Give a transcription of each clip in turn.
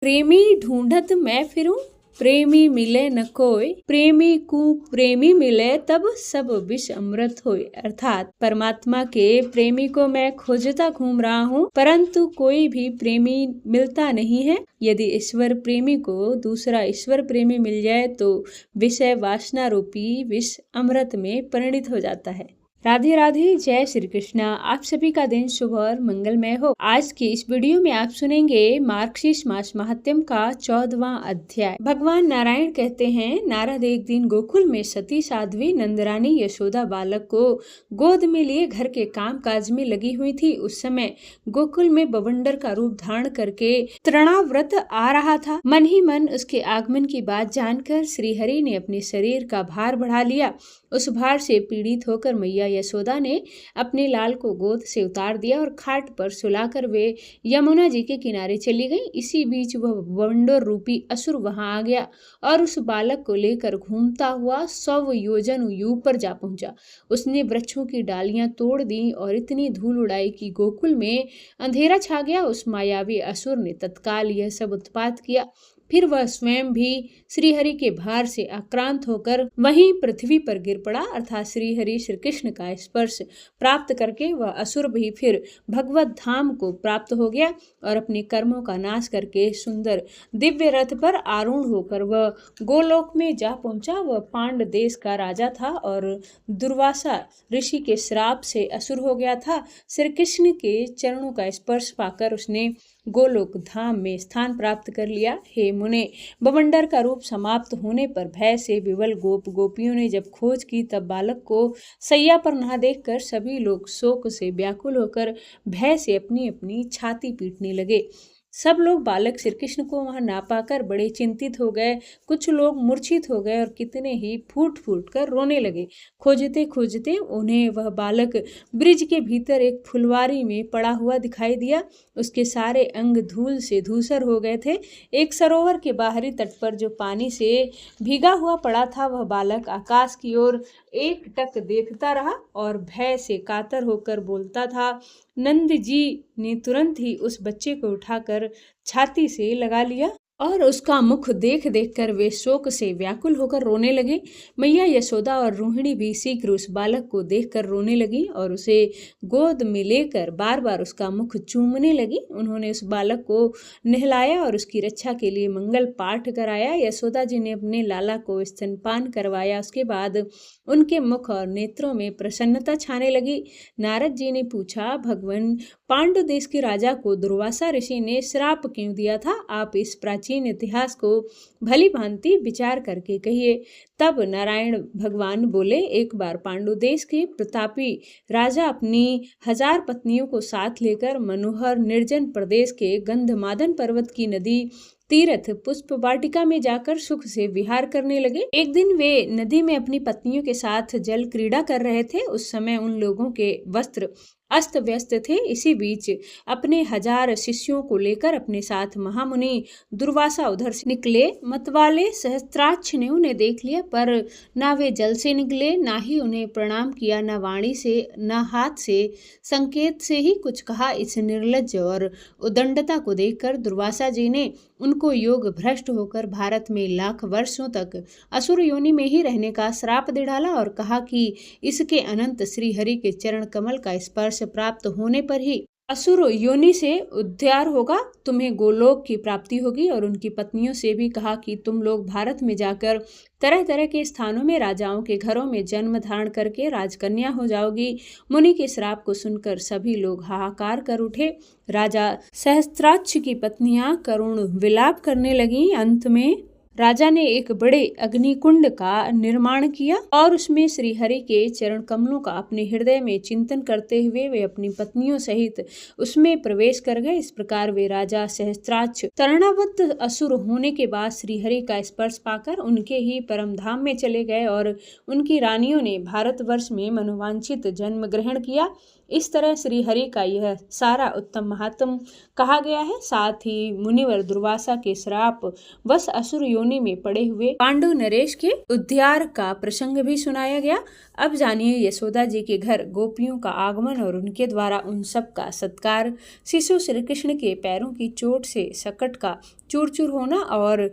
प्रेमी ढूंढत मैं फिरूं, प्रेमी मिले न कोई, प्रेमी को प्रेमी मिले तब सब विष अमृत होए। अर्थात परमात्मा के प्रेमी को मैं खोजता घूम रहा हूँ, परंतु कोई भी प्रेमी मिलता नहीं है। यदि ईश्वर प्रेमी को दूसरा ईश्वर प्रेमी मिल जाए तो विषय वासना रूपी विष अमृत में परिणित हो जाता है। राधे राधे, जय श्री कृष्णा। आप सभी का दिन शुभ और मंगलमय हो। आज की इस वीडियो में आप सुनेंगे मार्गशीर्ष मास महात्म्य का 14वां अध्याय। भगवान नारायण कहते हैं, नारद एक दिन गोकुल में सती साध्वी नंदरानी यशोदा बालक को गोद में लिए घर के काम काज में लगी हुई थी। उस समय गोकुल में बवंडर का रूप धारण करके तृणाव्रत आ रहा था। मन ही मन उसके आगमन की बात जानकर श्रीहरि ने अपने शरीर का भार बढ़ा लिया। उस भार से पीड़ित होकर मैया यशोदा ने अपने लाल को गोद से उतार दिया और खाट पर सुलाकर वे यमुना जी के किनारे चली गई। इसी बीच वह बवंडर रूपी असुर वहां आ गया और उस बालक को लेकर घूमता हुआ 100 योजन ऊपर जा पहुंचा। उसने वृक्षों की डालियां तोड़ दी और इतनी धूल उड़ाई कि गोकुल में अंधेरा छा गया। उस मायावी असुर ने तत्काल यह सब उत्पात किया। फिर वह स्वयं भी श्रीहरि के भार से आक्रांत होकर वहीं पृथ्वी पर गिर पड़ा। अर्थात श्रीहरि श्री कृष्ण का स्पर्श प्राप्त करके वह असुर भी फिर भगवत धाम को प्राप्त हो गया और अपने कर्मों का नाश करके सुंदर दिव्य रथ पर आरूढ़ होकर वह गोलोक में जा पहुंचा। वह पांड देश का राजा था और दुर्वासा ऋषि के श्राप से असुर हो गया था। श्री कृष्ण के चरणों का स्पर्श पाकर उसने गोलोक धाम में स्थान प्राप्त कर लिया। हे मुने, बवंडर का रूप समाप्त होने पर भय से विवल गोप गोपियों ने जब खोज की, तब बालक को सैया पर ना देखकर सभी लोग शोक से व्याकुल होकर भय से अपनी अपनी छाती पीटने लगे। सब लोग बालक श्री कृष्ण को वहां ना पाकर बड़े चिंतित हो गए। कुछ लोग मूर्छित हो गए और कितने ही फूट फूट कर रोने लगे। खोजते खोजते उन्हें वह बालक ब्रिज के भीतर एक फुलवारी में पड़ा हुआ दिखाई दिया। उसके सारे अंग धूल से धूसर हो गए थे। एक सरोवर के बाहरी तट पर जो पानी से भीगा हुआ पड़ा था, वह बालक आकाश की ओर एकटक देखता रहा और भय से कातर होकर बोलता था। नंद जी ने तुरंत ही उस बच्चे को उठाकर छाती से लगा लिया और उसका मुख देख देख कर वे शोक से व्याकुल होकर रोने लगे। मैया यशोदा और रोहिणी भी शीघ्र उस बालक को देखकर रोने लगी और उसे गोद में लेकर बार बार उसका मुख चूमने लगी। उन्होंने उस बालक को नहलाया और उसकी रक्षा के लिए मंगल पाठ कराया। यशोदा जी ने अपने लाला को स्तनपान करवाया। उसके बाद उनके मुख और नेत्रों में प्रसन्नता छाने लगी। नारद जी ने पूछा, भगवान, पांडु देश के राजा को दुर्वासा ऋषि ने श्राप क्यों दिया था? आप इस प्राचीन इतिहास को भली भांति विचार करके कहिए। तब नारायण भगवान बोले, एक बार पांडु देश के प्रतापी राजा अपनी 1000 पत्नियों को साथ लेकर मनोहर निर्जन प्रदेश के गंधमादन पर्वत की नदी तीर्थ पुष्प वाटिका में जाकर सुख से विहार करने लगे। एक दिन वे नदी में अपनी पत्नियों के साथ जल क्रीड़ा कर रहे थे। उस समय उन लोगों के वस्त्र अस्त व्यस्त थे। इसी बीच अपने 1000 शिष्यों को लेकर अपने साथ महामुनि दुर्वासा उधर से निकले। मतवाले सहस्त्राक्ष ने उन्हें देख लिया, पर ना वे जल से निकले, ना ही उन्हें प्रणाम किया, न वाणी से न हाथ से, संकेत से ही कुछ कहा। इस निर्लज्ज और उदंडता को देखकर दुर्वासा जी ने उनको योग भ्रष्ट होकर भारत में लाख वर्षों तक असुर योनि में ही रहने का श्राप दे डाला और कहा कि इसके अनंत श्री हरि के चरण कमल का स्पर्श प्राप्त होने पर ही असुर योनि से उद्धार होगा, तुम्हें गोलोक की प्राप्ति होगी। और उनकी पत्नियों से भी कहा कि तुम लोग भारत में जाकर तरह तरह के स्थानों में राजाओं के घरों में जन्म धारण करके राजकन्या हो जाओगी। मुनि के श्राप को सुनकर सभी लोग हाहाकार कर उठे। राजा सहस्त्राक्ष की पत्नियां करुण विलाप करने लगी। अंत में राजा ने एक बड़े अग्निकुंड का निर्माण किया और उसमें श्री हरि के चरण कमलों का अपने हृदय में चिंतन करते हुए वे अपनी पत्नियों सहित उसमें प्रवेश कर गए। इस प्रकार वे राजा सहस्त्राक्ष तृणावत असुर होने के बाद श्री हरि का स्पर्श पाकर उनके ही परम धाम में चले गए और उनकी रानियों ने भारतवर्ष में मनोवांछित जन्म ग्रहण किया। इस तरह श्री हरि का यह सारा उत्तम महात्म कहा गया है। साथ ही मुनिवर दुर्वासा के श्राप वश असुर योनि में पड़े हुए पांडु नरेश के उद्धार का प्रसंग भी सुनाया गया। अब जानिए यशोदा जी के घर गोपियों का आगमन और उनके द्वारा उन सब का सत्कार, शिशु श्री कृष्ण के पैरों की चोट से सकट का चूर चूर होना और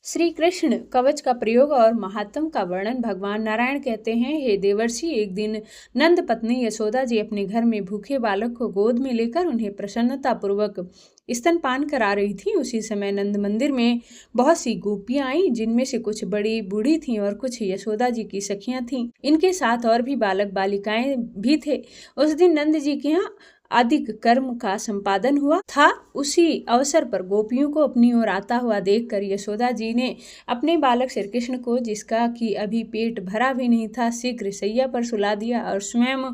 श्री कृष्ण कवच का प्रयोग और महात्म का वर्णन। भगवान नारायण कहते हैं, हे देवर्षि, एक दिन नंद पत्नी यशोदा जी अपने घर में भूखे बालक को गोद में लेकर उन्हें प्रसन्नता पूर्वक स्तनपान करा रही थी। उसी समय नंद मंदिर में बहुत सी गोपियां आईं, जिनमें से कुछ बड़ी बूढ़ी थीं और कुछ यशोदा जी की सखियां थीं। इनके साथ और भी बालक बालिकाएं भी थे। उस दिन नंद जी के यहाँ अधिक कर्म का संपादन हुआ था। उसी अवसर पर गोपियों को अपनी ओर आता हुआ देखकर यशोदा जी ने अपने बालक श्री कृष्ण को, जिसका कि अभी पेट भरा भी नहीं था, शीघ्र सैया पर सुला दिया और स्वयं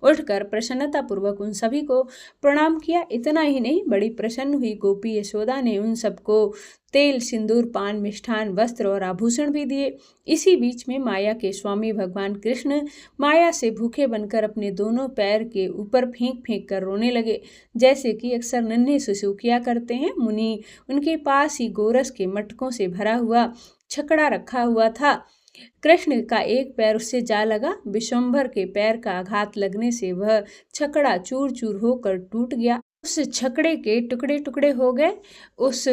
उठकर प्रसन्नता पूर्वक उन सभी को प्रणाम किया। इतना ही नहीं, बड़ी प्रसन्न हुई गोपी यशोदा ने उन सबको तेल, सिंदूर, पान, मिष्ठान, वस्त्र और आभूषण भी दिए। इसी बीच में माया के स्वामी भगवान कृष्ण माया से भूखे बनकर अपने दोनों पैर के ऊपर फेंक फेंक कर रोने लगे, जैसे कि अक्सर नन्हे शिशु किया करते हैं। मुनि उनके पास ही गोरस के मटकों से भरा हुआ छकड़ा रखा हुआ था। कृष्ण का एक पैर उससे जा लगा। विश्वंभर के पैर का आघात लगने से वह छकड़ा चूर चूर होकर टूट गया। उस छकड़े के टुकड़े टुकड़े हो गए। उस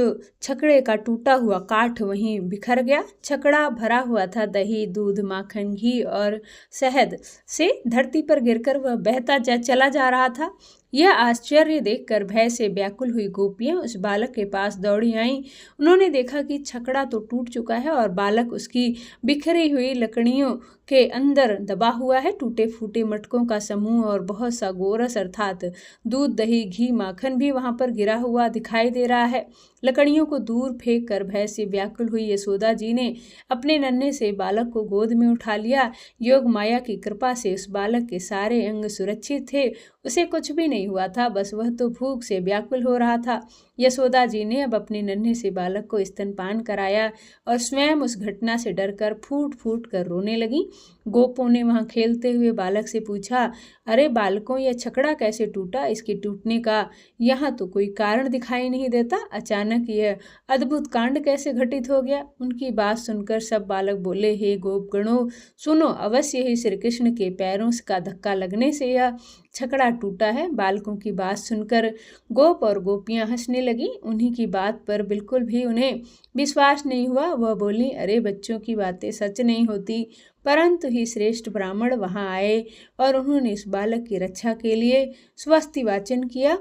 छकड़े का टूटा हुआ काठ वहीं बिखर गया। छकड़ा भरा हुआ था दही, दूध, माखन, घी और शहद से। धरती पर गिरकर वह बहता चला जा रहा था। यह आश्चर्य देखकर भय से व्याकुल हुई गोपियां उस बालक के पास दौड़ी आईं। उन्होंने देखा कि छकड़ा तो टूट चुका है और बालक उसकी बिखरी हुई लकड़ियों के अंदर दबा हुआ है। टूटे फूटे मटकों का समूह और बहुत सा गोरस अर्थात दूध, दही, घी, माखन भी वहां पर गिरा हुआ दिखाई दे रहा है। लकड़ियों को दूर फेंक कर भय से व्याकुल हुई यशोदा जी ने अपने नन्हे से बालक को गोद में उठा लिया। योग माया की कृपा से उस बालक के सारे अंग सुरक्षित थे। उसे कुछ भी नहीं हुआ था, बस वह तो भूख से व्याकुल हो रहा था। यशोदा जी ने अब अपने नन्हे से बालक को स्तनपान कराया और स्वयं उस घटना से डरकर फूट फूट कर रोने लगी। गोपों ने वहां खेलते हुए बालक से पूछा, अरे बालकों, यह छकड़ा कैसे टूटा? इसके टूटने का यहाँ तो कोई कारण दिखाई नहीं देता। अचानक यह अद्भुत कांड कैसे घटित हो गया? उनकी बात सुनकर सब बालक बोले, हे गोपगणों, सुनो, अवश्य ही श्री कृष्ण के पैरों का धक्का लगने से यह छकड़ा टूटा है। बालकों की बात सुनकर गोप और गोपियां हंसने लगी। उन्हीं की बात पर बिल्कुल भी उन्हें विश्वास नहीं हुआ। वह बोली, अरे बच्चों की बातें सच नहीं होती। परंतु ही श्रेष्ठ ब्राह्मण वहां आए और उन्होंने इस बालक की रक्षा के लिए स्वस्ति वाचन किया।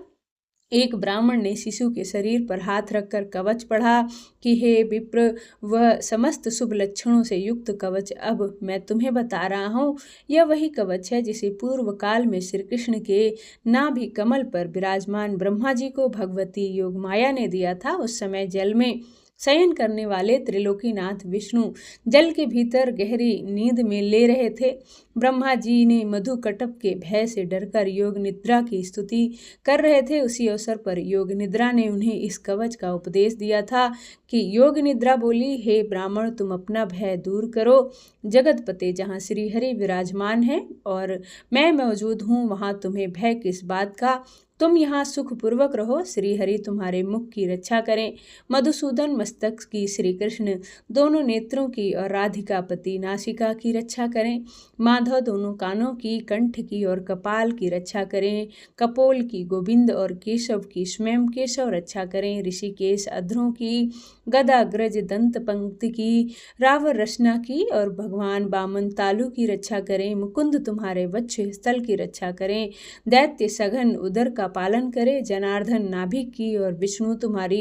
एक ब्राह्मण ने शिशु के शरीर पर हाथ रखकर कवच पढ़ा कि हे विप्र, वह समस्त शुभ लक्षणों से युक्त कवच अब मैं तुम्हें बता रहा हूँ। यह वही कवच है जिसे पूर्व काल में श्री कृष्ण के नाभि कमल पर विराजमान ब्रह्मा जी को भगवती योग माया ने दिया था। उस समय जल में शयन करने वाले त्रिलोकीनाथ विष्णु जल के भीतर गहरी नींद में ले रहे थे। ब्रह्मा जी ने मधु कटप के भय से डरकर योग निद्रा की स्तुति कर रहे थे। उसी अवसर पर योग निद्रा ने उन्हें इस कवच का उपदेश दिया था कि योग निद्रा बोली, हे ब्राह्मण, तुम अपना भय दूर करो। जगतपते जहाँ श्री हरि विराजमान है और मैं मौजूद हूँ, वहाँ तुम्हें भय किस बात का? तुम यहाँ सुखपूर्वक रहो। श्री हरि तुम्हारे मुख की रक्षा करें, मधुसूदन मस्तक की, श्री कृष्ण दोनों नेत्रों की और राधिका पति नासिका की रक्षा करें। माधव दोनों कानों की, कंठ की और कपाल की रक्षा करें। कपोल की, गोविंद और केशव की, स्वयं केशव रक्षा करें। ऋषिकेश अधरों की, गदा ग्रज दंत पंक्ति की, रावर रचना की और भगवान बामन तालु की रक्षा करें। मुकुंद तुम्हारे वक्ष स्थल की रक्षा करें। दैत्य सघन उदर का पालन करे। जनार्दन नाभिक की और विष्णु तुम्हारी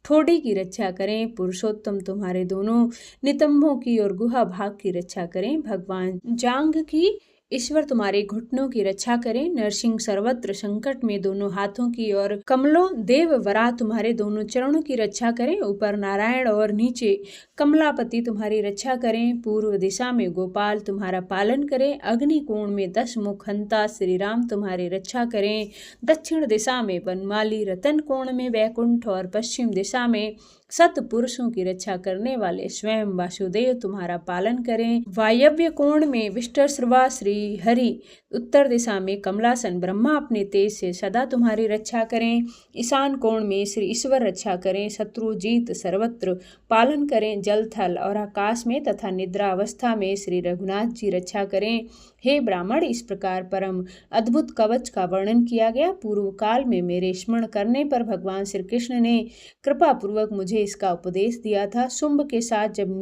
ठोड़ी की रक्षा करें। पुरुषोत्तम तुम्हारे दोनों नितंबों की और गुहा भाग की रक्षा करें। भगवान जांघ की, ईश्वर तुम्हारे घुटनों की रक्षा करें। नरसिंह सर्वत्र संकट में दोनों हाथों की और कमलों देव वरा तुम्हारे दोनों चरणों की रक्षा करें। ऊपर नारायण और नीचे कमलापति तुम्हारी रक्षा करें। पूर्व दिशा में गोपाल तुम्हारा पालन करें। अग्नि कोण में 10 मुख हंता श्री राम तुम्हारी रक्षा करें। दक्षिण दिशा में वनमाली, रतन कोण में वैकुंठ और पश्चिम दिशा में सत पुरुषों की रक्षा करने वाले स्वयं वासुदेव तुम्हारा पालन करें। वायव्य कोण में विष्टश्रवा श्री श्री हरि उत्तर दिशा में कमलासन ब्रह्मा अपने तेज से सदा तुम्हारी रक्षा करें। ईशान कोण में श्री ईश्वर रक्षा करें। शत्रु जीत सर्वत्र पालन करें। जल थल और आकाश में तथा निद्रा अवस्था में श्री रघुनाथ जी रक्षा करें। हे ब्राह्मण, इस प्रकार परम अद्भुत कवच का वर्णन किया गया। पूर्व काल में मेरे स्मरण करने पर भगवान श्री कृष्ण ने कृपा पूर्वक मुझे इसका उपदेश दिया था। शुंभ के साथ जब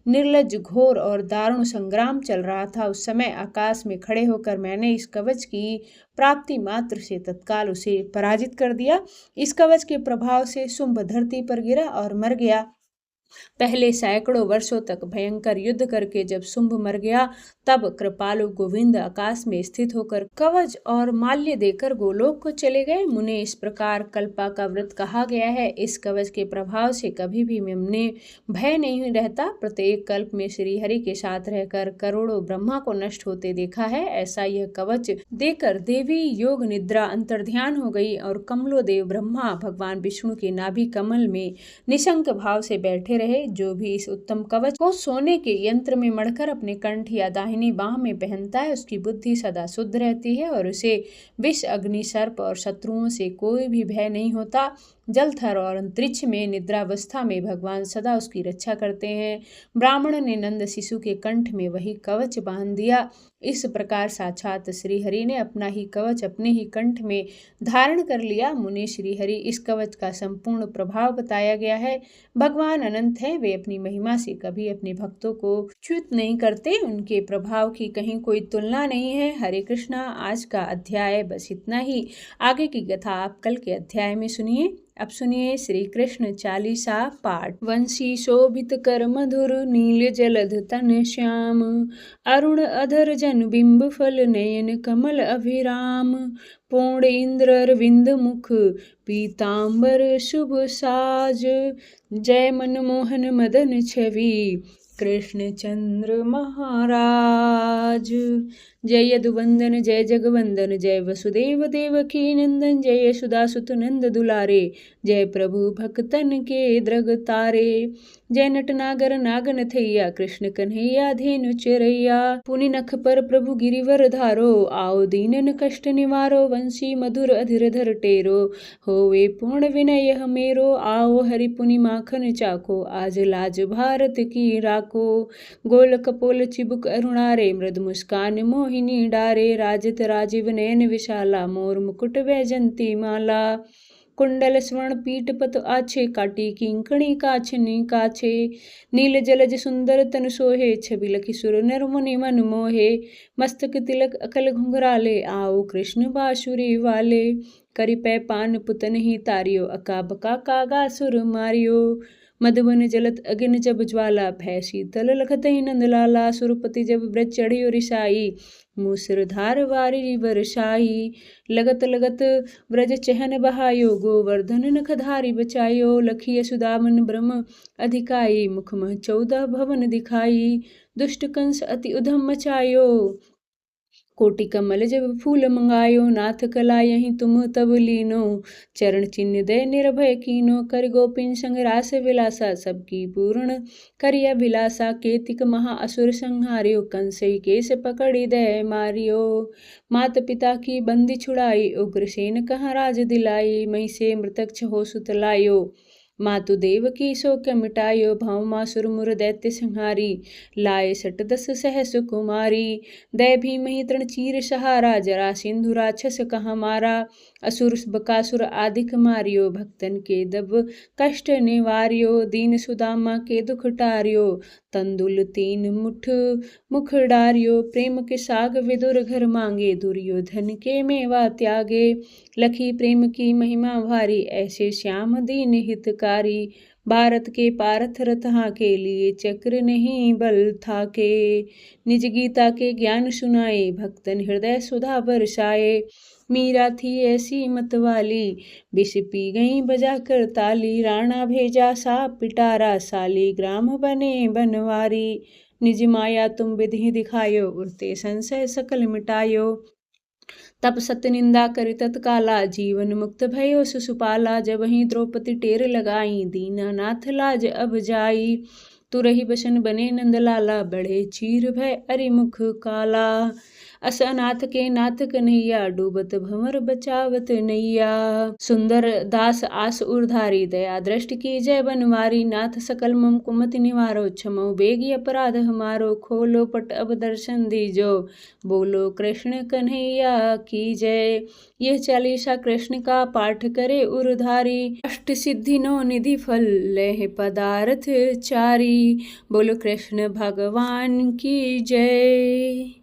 निर्लज घोर और दारुण संग्राम चल रहा था, उस समय आकाश में खड़े होकर मैंने इस कवच की प्राप्ति मात्र से तत्काल उसे पराजित कर दिया। इस कवच के प्रभाव से शुंभ धरती पर गिरा और मर गया। पहले सैकड़ों वर्षों तक भयंकर युद्ध करके जब शुंभ मर गया, तब कृपालु गोविंद आकाश में स्थित होकर कवच और माल्य देकर गोलोक को चले गए। मुने, इस प्रकार कल्पा का व्रत कहा गया है। इस कवच के प्रभाव से कभी भी हमने भय नहीं रहता। प्रत्येक कल्प में श्री हरि के साथ रहकर करोड़ों ब्रह्मा को नष्ट होते देखा है। ऐसा यह कवच देकर देवी योग निद्रा अंतर्ध्यान हो गई और कमलोदेव ब्रह्मा भगवान विष्णु के नाभि कमल में निशंक भाव से बैठे रहे। जो भी इस उत्तम कवच को सोने के यंत्र में मढ़कर अपने कंठ या दाहिनी बाह में पहनता है, उसकी बुद्धि सदा शुद्ध रहती है और उसे विष, अग्नि, सर्प और शत्रुओं से कोई भी भय नहीं होता। जल थर और अंतरिक्ष में निद्रावस्था में भगवान सदा उसकी रक्षा करते हैं। ब्राह्मण ने नंद शिशु के कंठ में वही कवच बांध दिया। इस प्रकार साक्षात श्री हरि ने अपना ही कवच अपने ही कंठ में धारण कर लिया। मुनि, श्री हरि इस कवच का संपूर्ण प्रभाव बताया गया है। भगवान अनंत है, वे अपनी महिमा से कभी अपने भक्तों को च्युत नहीं करते। उनके प्रभाव की कहीं कोई तुलना नहीं है। हरे कृष्णा। आज का अध्याय बस इतना ही। आगे की कथा आप कल के अध्याय में सुनिए। अब सुनिए श्री कृष्ण चालीसा पाठ। वंशी शोभित कर मधुर नील जलध तन श्याम, अरुण अधर जन बिंब फल नयन कमल अभिराम, पूर्ण इंद्र अरविंद मुख पीतांबर शुभ साज, जय मनमोहन मदन छवि कृष्ण चंद्र महाराज। जय यदुवंदन जय जगवंदन, जय वसुदेव देवकी नंदन, जय यशोदा सुत नंद दुलारे, जय प्रभु भक्तन के द्रग तारे, जय नटनागर नागन थैया, कृष्ण कन्हैया धेनु चरैया, पुनि नख पर प्रभु गिरिवर धारो, आओ दीनन कष्ट निवारो, वंशी मधुर अधीर धर टेरो, होवे पूर्ण विनय हमेरो, आओ हरि पुनि माखन चाको, आज लाज भारत की राको, गोल कपोल चिबुक अरुणारे, मृद मुस्कान मोहिनी डारे, राजत राजीव नयन विशाला, मोर मुकुट वैजंती माला, कुंडल स्वर्ण पीठ पत आछे, काटी किंकणी काछनी काछे, नील जलज सुंदर तन सोहे, छवि लखी सुर नर मुनि मन मोहे, मस्तक तिलक अकल घुंघराले, आओ कृष्ण बांसुरी वाले, करि पै पान पुतन ही तारियो, अका बका कागा सुर मारियो, मधुबन जलत अगिन जब ज्वाला, भय शीतल लखत ही नंदलाला, सुरपति जब ब्रज चढ़ियो रिसाई, मूसरधार वारी बरसाई, लगत लगत व्रज चहन बहायो, गोवर्धन नखधारी बचायो, लखी यशुदामन ब्रह्म अधिकाई, मुख मह 14 भवन दिखाई, दुष्ट कंस अति उधम मचायो, कोटि कमल जब फूल मंगायो, नाथ कला यही तुम तब लीनो, चरण चिन्ह दे निर्भय कीनो, कर गोपिन संग रास विलासा, सबकी पूर्ण करिया विलासा, केतिक महा असुर संहारियो, कंसई केस पकड़ी दे मारियो, मात पिता की बंदी छुड़ाई, उग्रसेन कहाँ राज दिलाई, मई से मृतक छहो सुतलायो, मातु देव की शोक मिटायो, भौमासुर मुर दैत्य संहारी, लाए सट 10 सहस कुमारी, दै भीमहि तृण चीर सहारा, जरा सिंधु राक्षस कहाँ मारा, असुर बकासुर आदिक मारियो, भक्तन के दब कष्ट निवारियो, दीन सुदामा के दुख टारियो, तंदुल 3 मुठ मुख डारियो, प्रेम के साग विदुर घर मांगे, दुर्योधन के मेवा त्यागे, लखी प्रेम की महिमा भारी, ऐसे श्याम दीन हितकारी, भारत के पारथ रतहा के लिए चक्र नहीं बल था के, निज गीता के ज्ञान सुनाए, भक्तन हृदय सुधा बरसाए, मीरा थी ऐसी मतवाली, विष पी गई बजा कर ताली, राणा भेजा साप पिटारा, साली ग्राम बने बनवारी, निज माया तुम विधि दिखायो, उड़ते संशय सकल मिटायो, तब सत्य निंदा करि तत्काला, जीवन मुक्त भयो सुसुपाला, जब ही द्रौपदी टेर लगाई, दीनानाथ लाज अब जाई, तुरही बसन बने नंदलाला, बढ़े चीर भय अरिमुख काला, अस अनाथ के नाथ कन्हैया, डूबत भंवर बचावत नैया। सुंदर दास आस उर्धारी, दया दृष्टि की जय बनवारी। नाथ सकल मम कुमति निवारो, क्षमो बेगी अपराध हमारो। खोलो पट अब दर्शन दीजो, बोलो कृष्ण कन्हैया की जय। यह चालीसा कृष्ण का पाठ करे उर्धारी, अष्ट सिद्धि नौ निधि फल लह पदार्थ चारी। बोलो कृष्ण भगवान की जय।